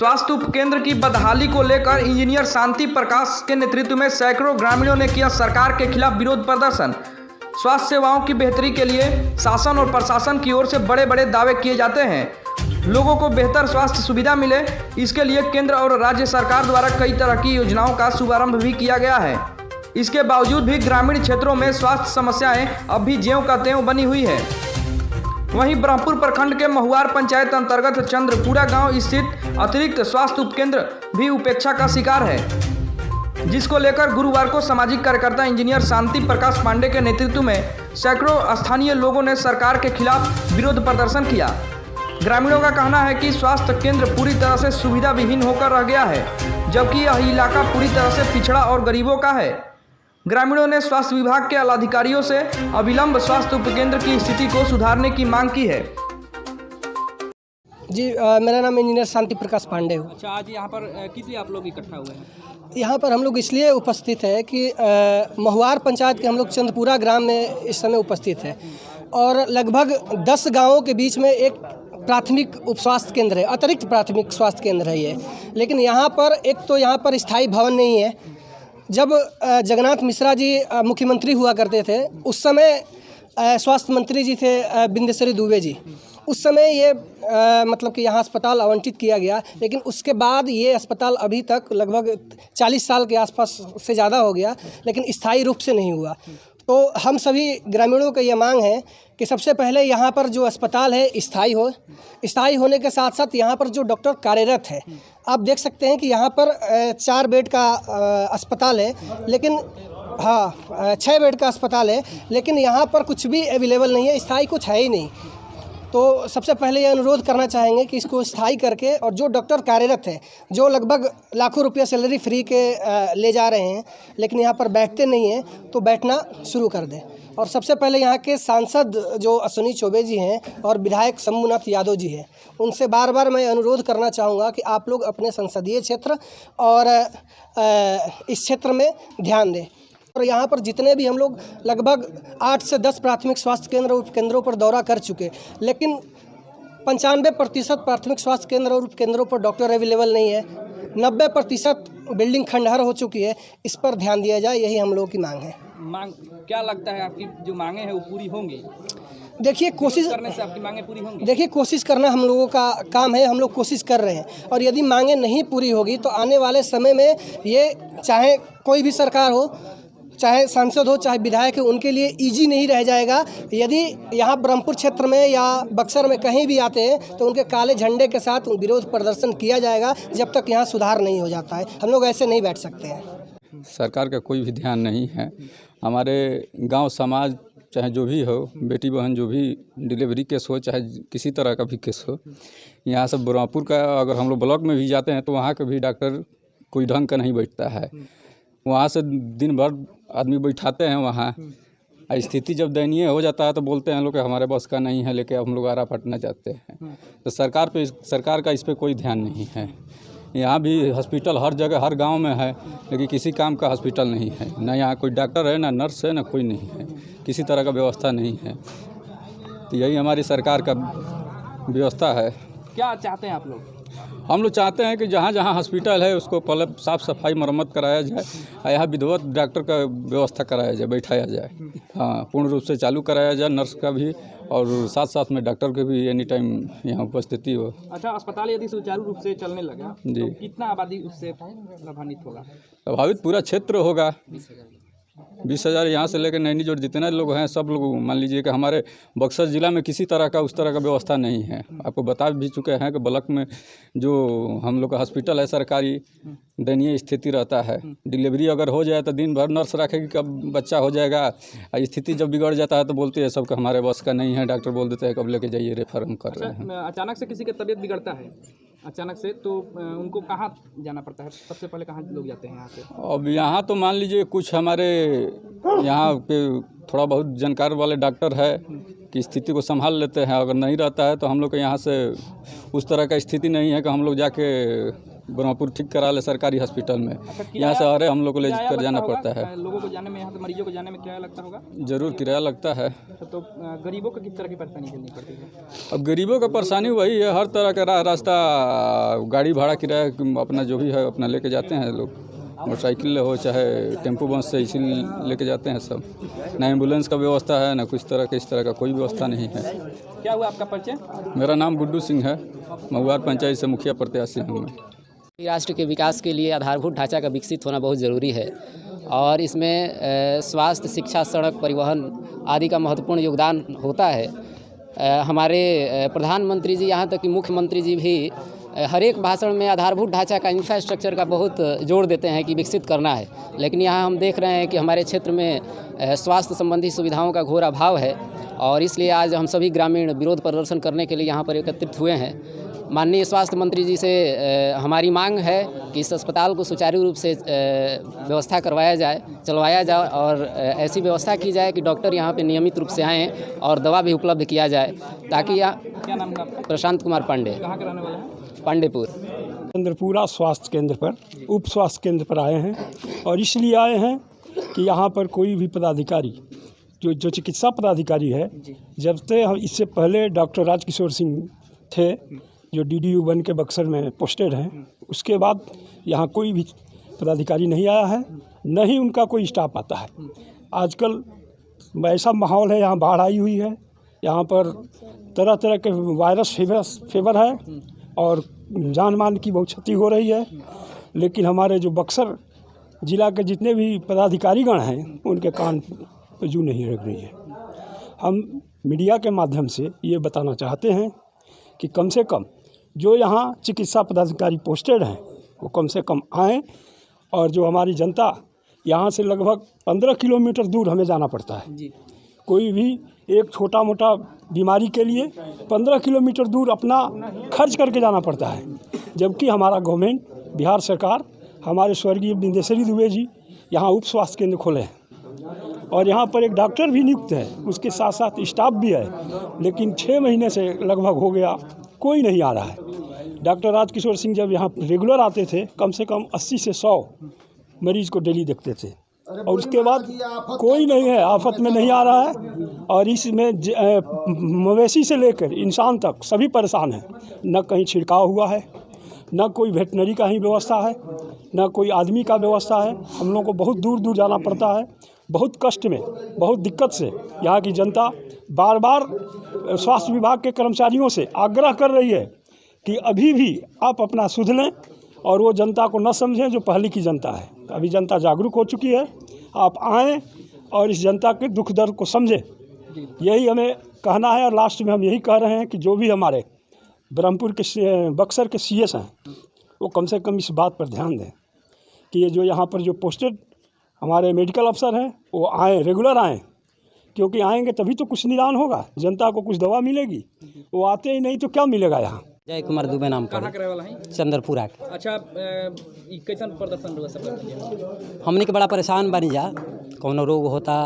स्वास्थ्य उपकेंद्र की बदहाली को लेकर इंजीनियर शांति प्रकाश के नेतृत्व में सैकड़ों ग्रामीणों ने किया सरकार के खिलाफ विरोध प्रदर्शन। स्वास्थ्य सेवाओं की बेहतरी के लिए शासन और प्रशासन की ओर से बड़े बड़े दावे किए जाते हैं। लोगों को बेहतर स्वास्थ्य सुविधा मिले, इसके लिए केंद्र और राज्य सरकार द्वारा कई तरह की योजनाओं का शुभारंभ भी किया गया है। इसके बावजूद भी ग्रामीण क्षेत्रों में स्वास्थ्य समस्याएं अब भी ज्यों का त्यों बनी हुई है। वहीं ब्रह्मपुर प्रखंड के महुआर पंचायत अंतर्गत चंद्रपुरा गांव स्थित अतिरिक्त स्वास्थ्य उपकेंद्र भी उपेक्षा का शिकार है, जिसको लेकर गुरुवार को सामाजिक कार्यकर्ता इंजीनियर शांति प्रकाश पांडे के नेतृत्व में सैकड़ों स्थानीय लोगों ने सरकार के खिलाफ विरोध प्रदर्शन किया। ग्रामीणों का कहना है कि स्वास्थ्य केंद्र पूरी तरह से सुविधा विहीन होकर रह गया है, जबकि यह इलाका पूरी तरह से पिछड़ा और गरीबों का है। ग्रामीणों ने स्वास्थ्य विभाग के अधिकारियों से अविलंब स्वास्थ्य उपकेंद्र की स्थिति को सुधारने की मांग की है। जी मेरा नाम इंजीनियर शांति प्रकाश पांडे है। अच्छा, आज यहाँ पर किस लिए आप लोग इकट्ठा हुए हैं? यहाँ पर हम लोग इसलिए उपस्थित है कि महुआर पंचायत के हम लोग चंद्रपुरा ग्राम में इस समय उपस्थित है और लगभग 10 गाँवों के बीच में एक प्राथमिक उप स्वास्थ्य केंद्र है, अतिरिक्त प्राथमिक स्वास्थ्य केंद्र है ये। लेकिन यहाँ पर एक तो यहाँ पर स्थायी भवन नहीं है। जब जगन्नाथ मिश्रा जी मुख्यमंत्री हुआ करते थे, उस समय स्वास्थ्य मंत्री जी थे बिंदेश्वरी दुबे जी। उस समय ये मतलब कि यहाँ अस्पताल आवंटित किया गया, लेकिन उसके बाद ये अस्पताल अभी तक लगभग 40 साल के आसपास से ज़्यादा हो गया, लेकिन स्थायी रूप से नहीं हुआ। तो हम सभी ग्रामीणों का ये मांग है कि सबसे पहले यहाँ पर जो अस्पताल है स्थायी हो। स्थायी होने के साथ साथ यहाँ पर जो डॉक्टर कार्यरत है, आप देख सकते हैं कि यहाँ पर 4 बेड का अस्पताल है, लेकिन 6 बेड का अस्पताल है, लेकिन यहाँ पर कुछ भी अवेलेबल नहीं है, स्थायी कुछ है ही नहीं। तो सबसे पहले ये अनुरोध करना चाहेंगे कि इसको स्थायी करके, और जो डॉक्टर कार्यरत है, जो लगभग लाखों रुपया सैलरी फ्री के ले जा रहे हैं, लेकिन यहाँ पर बैठते नहीं हैं, तो बैठना शुरू कर दें। और सबसे पहले यहाँ के सांसद जो अश्विनी चौबे जी हैं और विधायक शंभुनाथ यादव जी हैं, उनसे बार बार मैं अनुरोध करना चाहूँगा कि आप लोग अपने संसदीय क्षेत्र और इस क्षेत्र में ध्यान दें। और यहाँ पर जितने भी हम लोग लगभग 8 से 10 प्राथमिक स्वास्थ्य केंद्र और उपकेंद्रों पर दौरा कर चुके, लेकिन 95% प्राथमिक स्वास्थ्य केंद्र और उपकेंद्रों पर डॉक्टर अवेलेबल नहीं है। 90% बिल्डिंग खंडहर हो चुकी है। इस पर ध्यान दिया जाए, यही हम लोगों की मांग है। मांग क्या लगता है आपकी जो मांगे हैं वो पूरी होंगी? देखिए, कोशिश करने से आपकी मांगे पूरी होंगी। देखिए, कोशिश करना हम लोगों का काम है, हम लोग कोशिश कर रहे हैं। और यदि मांगे नहीं पूरी होगी तो आने वाले समय में ये, चाहे कोई भी सरकार हो, चाहे सांसद हो, चाहे विधायक हो, उनके लिए इजी नहीं रह जाएगा। यदि यहाँ ब्रह्मपुर क्षेत्र में या बक्सर में कहीं भी आते हैं तो उनके काले झंडे के साथ विरोध प्रदर्शन किया जाएगा, जब तक यहाँ सुधार नहीं हो जाता है। हम लोग ऐसे नहीं बैठ सकते हैं। सरकार का कोई भी ध्यान नहीं है। हमारे गांव समाज, चाहे जो भी हो, बेटी बहन जो भी डिलीवरी केस हो, चाहे किसी तरह का भी केस हो, यहाँ से ब्रह्मपुर का अगर हम लोग ब्लॉक में भी जाते हैं तो वहाँ के भी डॉक्टर कोई ढंग का नहीं बैठता है। वहाँ से दिन भर आदमी बैठाते हैं वहाँ। स्थिति जब दयनीय हो जाता है तो बोलते हैं लोग कि हमारे बस का नहीं है, लेके हम लोग आरा पटना चाहते हैं। तो सरकार का इस पर कोई ध्यान नहीं है। यहाँ भी हॉस्पिटल हर जगह हर गांव में है, लेकिन किसी काम का हॉस्पिटल नहीं है। ना यहाँ कोई डॉक्टर है, ना नर्स है, ना कोई नहीं है। किसी तरह का व्यवस्था नहीं है। तो यही हमारी सरकार का व्यवस्था है। क्या चाहते हैं आप लोग? हम लोग चाहते हैं कि जहाँ जहाँ हॉस्पिटल है उसको पहले साफ़ सफाई मरम्मत कराया जाए, यहाँ विधिवत डॉक्टर का व्यवस्था कराया जाए, बैठाया जाए। हाँ, पूर्ण रूप से चालू कराया जाए, नर्स का भी और साथ साथ में डॉक्टर के भी एनी टाइम यहाँ उपस्थिति हो। अच्छा, अस्पताल यदि सुचारू रूप से चलने लगा जी, तो कितना आबादी उससे प्रभावित होगा? प्रभावित पूरा क्षेत्र होगा। 20,000 यहाँ से लेकर नैनी जोड़ जितने लोग हैं सब लोग, मान लीजिए कि हमारे बक्सर ज़िला में किसी तरह का उस तरह का व्यवस्था नहीं है। आपको बता भी चुके हैं कि ब्लॉक में जो हम लोग का हॉस्पिटल है सरकारी, दयनीय स्थिति रहता है। डिलीवरी अगर हो जाए तो दिन भर नर्स रखेगी, कब बच्चा हो जाएगा। स्थिति जब बिगड़ जाता है तो बोलते हैं सबका हमारे बस का नहीं है, डॉक्टर बोल देते हैं कब लेके जाइए, रेफर हम कर रहे हैं। अचानक से किसी की तबीयत बिगड़ता है अचानक से, तो उनको कहाँ जाना पड़ता है? सबसे पहले कहाँ लोग जाते हैं यहाँ से? अब यहाँ तो मान लीजिए कुछ हमारे यहाँ के थोड़ा बहुत जानकार वाले डॉक्टर है कि स्थिति को संभाल लेते हैं। अगर नहीं रहता है तो हम लोग के यहाँ से उस तरह का स्थिति नहीं है कि हम लोग जाके ब्रह्मपुर ठीक करा ले सरकारी हॉस्पिटल में। यहाँ से अरे हम लोग को ले कर जाना पड़ता है। लोगों को जाने में, यहाँ से मरीजों को जाने में किराया लगता होगा? ज़रूर किराया लगता है। तो गरीबों को किस तरह की परेशानी झेलनी पड़ती है? अब गरीबों का परेशानी वही है, हर तरह का रास्ता, गाड़ी भाड़ा किराया अपना जो भी है अपना लेके जाते हैं लोग, मोटरसाइकिल हो चाहे टेम्पो बस से इसी लेके जाते हैं सब। ना एम्बुलेंस का व्यवस्था है, ना कुछ तरह का इस तरह का कोई व्यवस्था नहीं है। क्या हुआ आपका परिचय? मेरा नाम गुड्डू सिंह है, महुआर पंचायत से मुखिया प्रत्याशी हूँ मैं। राष्ट्र के विकास के लिए आधारभूत ढांचा का विकसित होना बहुत ज़रूरी है और इसमें स्वास्थ्य, शिक्षा, सड़क, परिवहन आदि का महत्वपूर्ण योगदान होता है। हमारे प्रधानमंत्री जी, यहाँ तक कि मुख्यमंत्री जी भी हर एक भाषण में आधारभूत ढांचा का, इंफ्रास्ट्रक्चर का बहुत जोर देते हैं कि विकसित करना है। लेकिन यहाँ हम देख रहे हैं कि हमारे क्षेत्र में स्वास्थ्य संबंधी सुविधाओं का घोर अभाव है और इसलिए आज हम सभी ग्रामीण विरोध प्रदर्शन करने के लिए यहाँ पर एकत्रित हुए हैं। माननीय स्वास्थ्य मंत्री जी से हमारी मांग है कि इस अस्पताल को सुचारू रूप से व्यवस्था करवाया जाए, चलवाया जाए और ऐसी व्यवस्था की जाए कि डॉक्टर यहाँ पे नियमित रूप से आएँ और दवा भी उपलब्ध किया जाए, ताकि क्या नाम है आपका? प्रशांत कुमार पांडे, कहाँ के रहने वाले हैं? पांडेपुर। चंद्रपुरा स्वास्थ्य केंद्र पर, उप स्वास्थ्य केंद्र पर आए हैं और इसलिए आए हैं कि यहाँ पर कोई भी पदाधिकारी जो चिकित्सा पदाधिकारी है, जब से हम इससे पहले डॉक्टर राजकिशोर सिंह थे जो DDU बन के बक्सर में पोस्टेड हैं, उसके बाद यहाँ कोई भी पदाधिकारी नहीं आया है, न ही उनका कोई स्टाफ आता है। आजकल ऐसा माहौल है, यहाँ बाढ़ आई हुई है, यहाँ पर तरह तरह के वायरस फीवर है और जान मान की बहुत क्षति हो रही है। लेकिन हमारे जो बक्सर जिला के जितने भी पदाधिकारीगण हैं, उनके कान पे जू नहीं लग रही है। हम मीडिया के माध्यम से ये बताना चाहते हैं कि कम से कम जो यहाँ चिकित्सा पदाधिकारी पोस्टेड हैं वो कम से कम आएँ और जो हमारी जनता, यहाँ से लगभग 15 किलोमीटर दूर हमें जाना पड़ता है जी। कोई भी एक छोटा मोटा बीमारी के लिए 15 किलोमीटर दूर अपना खर्च करके जाना पड़ता है, जबकि हमारा गवर्नमेंट, बिहार सरकार, हमारे स्वर्गीय बिंदेश्वरी दुबे जी यहाँ उप स्वास्थ्य केंद्र खोले हैं और यहाँ पर एक डॉक्टर भी नियुक्त है, उसके साथ साथ स्टाफ भी है। लेकिन 6 महीने से लगभग हो गया, कोई नहीं आ रहा है। डॉक्टर राजकिशोर सिंह जब यहाँ रेगुलर आते थे, कम से कम 80 से 100 मरीज को डेली देखते थे और उसके बाद कोई नहीं है, आफत में नहीं आ रहा है। और इसमें मवेशी से लेकर इंसान तक सभी परेशान हैं। न कहीं छिड़काव हुआ है, न कोई वेटनरी का ही व्यवस्था है, न कोई आदमी का व्यवस्था है। हम लोगों को बहुत दूर दूर जाना पड़ता है, बहुत कष्ट में, बहुत दिक्कत से यहाँ की जनता बार बार स्वास्थ्य विभाग के कर्मचारियों से आग्रह कर रही है कि अभी भी आप अपना सुध लें और वो जनता को न समझें जो पहले की जनता है। अभी जनता जागरूक हो चुकी है, आप आएँ और इस जनता के दुख दर्द को समझें, यही हमें कहना है। और लास्ट में हम यही कह रहे हैं कि जो भी हमारे ब्रह्मपुर के बक्सर के CS हैं, वो कम से कम इस बात पर ध्यान दें कि ये जो यहाँ पर जो पोस्टेड हमारे मेडिकल अफसर हैं वो आएँ, रेगुलर आएँ, क्योंकि आएंगे तभी तो कुछ निदान होगा, जनता को कुछ दवा मिलेगी। वो आते ही नहीं तो क्या मिलेगा यहाँ। जय कुमार दुबे नाम पर, कहाँ के रहने वाला है? चंद्रपुरा के। अच्छा, कैसन प्रदर्शन हुआ सब? हमने के बड़ा परेशान बनी जा, कोनो रोग होता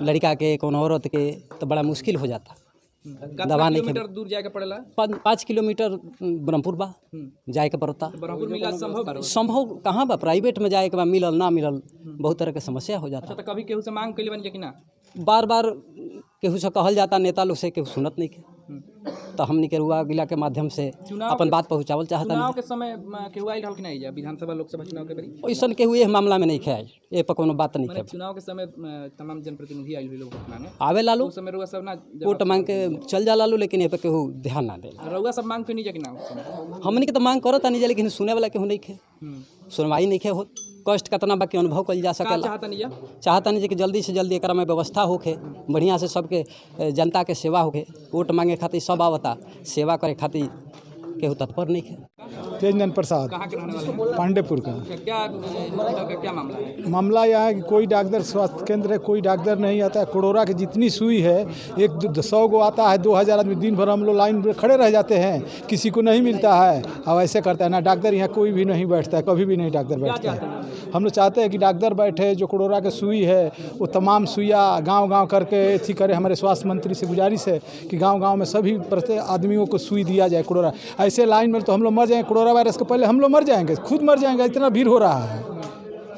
लड़का के, कोनो औरत के, तो बड़ा मुश्किल हो जाता। दवा नहीं, किलोमीटर दूर जाके पड़ेला? 5 किलोमीटर ब्रह्मपुर बा जाए के पड़ता। ब्रह्मपुर में इलाज संभव कहाँ बा? प्राइवेट में जाए के बा, मिलल ना मिलल, बहुत तरह के समस्या हो जाता। तो कभी केहू से मांग कैले बनी कि ना? बार बार केहू से कहल जाता, नेता लोग से केहू सुनत नहीं के, तो हमने के रुआ गिला के माध्यम से अपन बात पहुँचावल चाहता। चुनाव के समय केहू आइल हल कि नहीं? विधानसभा लोकसभा चुनाव के बेरी वैसन केहू ये मामला में नहीं खाए, ये पर कोनो बात नहीं है। चुनाव के समय तमाम जनप्रतिनिधि आइल हुए लोग मांगे, आवे लालू उस समय रुआ सब ना वोट मांग के चल जा लालू, लेकिन ये पे केहू ध्यान ना दे। रुआ सब मांग पे नहीं जा कि ना? हमने के तो मांग करत नहीं जा, लेकिन सुने वाला केहू नहीं खे, सुनवाई नहीं खे हो। कष्ट कितना बाकी अनुभव कल जा सकेला। चाहता नहीं कि जल्दी से जल्दी एकरा में व्यवस्था होके, बढ़िया से सबके जनता के सेवा होके। वोट मांगे खातिर सब आवता, सेवा करे खातिर केहू तत्पर नहीं है। तेजनंद प्रसाद, पांडेपुर का। क्या मामला है? मामला यह है कि कोई डॉक्टर स्वास्थ्य केंद्र है, कोई डॉक्टर नहीं आता है। कोरोना की जितनी सुई है, 100 गो आता है, 2000 आदमी दिन भर हम लोग लाइन में खड़े रह जाते हैं, किसी को नहीं मिलता है। अब ऐसे करता है ना डॉक्टर, यहाँ कोई भी नहीं बैठता है, कभी भी नहीं डॉक्टर बैठता है। हम लोग चाहते हैं कि डॉक्टर बैठे, जो कोरोना की सुई है वो तमाम सुइया गाँव करके एथी करे। हमारे स्वास्थ्य मंत्री से गुजारिश है कि गाँव में सभी प्रत्येक आदमियों को सुई दिया जाए। कोरोना ऐसे लाइन में तो हम लोग मर जाएंगे, कोरोना वायरस के पहले हम लोग मर जाएंगे, खुद मर जाएंगे, इतना भीड़ हो रहा है।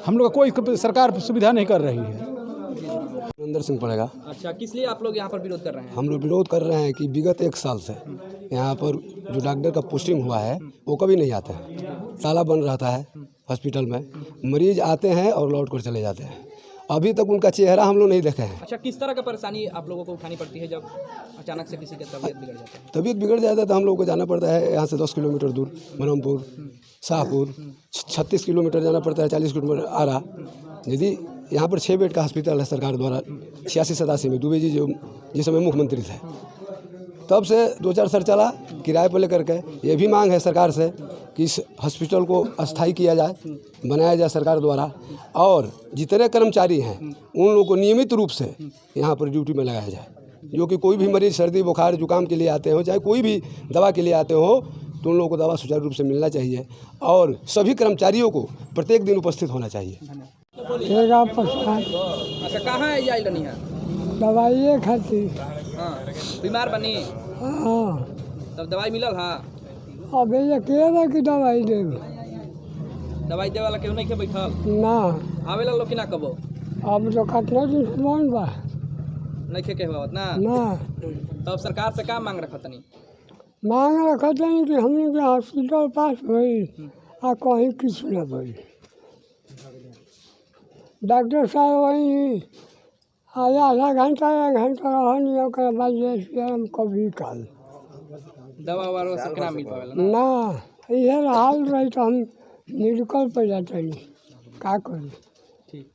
हम लोग का कोई सरकार सुविधा नहीं कर रही है। सुरेंद्र सिंह पड़ेगा। अच्छा, किस लिए आप लोग यहाँ पर विरोध कर रहे हैं? हम लोग विरोध कर रहे हैं कि विगत 1 साल से यहाँ पर जो डॉक्टर का पोस्टिंग हुआ है वो कभी नहीं आता है, ताला बंद रहता है हॉस्पिटल में, मरीज आते हैं और लौट कर चले जाते हैं। अभी तक उनका चेहरा हम लोग नहीं देखे हैं। अच्छा, किस तरह का परेशानी आप लोगों को उठानी पड़ती है जब अचानक से किसी की तबीयत बिगड़ जाती है? तबीयत बिगड़ जाता है तो हम लोग को जाना पड़ता है यहाँ से 10 किलोमीटर दूर मनमपुर, शाहपुर, 36 किलोमीटर जाना पड़ता है, 40 किलोमीटर आरा। यदि यहाँ पर 6 बेड का हॉस्पिटल है सरकार द्वारा 86-87 में, दुबे जी जो जिस समय मुख्यमंत्री थे, तब से 2-4 साल चला किराए पर लेकर के। ये भी मांग है सरकार से कि इस हॉस्पिटल को अस्थायी किया जाए, बनाया जाए सरकार द्वारा, और जितने कर्मचारी हैं उन लोगों को नियमित रूप से यहाँ पर ड्यूटी में लगाया जाए। जो कि कोई भी मरीज सर्दी बुखार जुकाम के लिए आते हो, चाहे कोई भी दवा के लिए आते हो, तो उन लोगों को दवा सुचारू रूप से मिलना चाहिए और सभी कर्मचारियों को प्रत्येक दिन उपस्थित होना चाहिए। अच्छा, कहाँ है ये रही है? दवाइए खाती। हाँ, बीमार बनी? हाँ। तब दवाई मिलल? हाँ। अब ये केरा की दवाई देवे? दवाई दे वाला केहू नहीं के बैठल? ना। आवेला लोग कि ना कबो? अब तो कितना दिन से बंद बा। नहीं के कहवावत ना? ना। तब सरकार से का मांग रखत तनी? मांग रखत नहीं कि हमने के हॉस्पिटल पास भई आ कहीं किछु ना भई। डॉक्टर साहब वही आधा घंटा 1 घंटा रहनी, ओकर बाद हम कभी काल दवा वाला सब ना मिल पावेला ना। ये हाल रही तो हम मेडिकल पर जाते हैं, का करी। ठीक।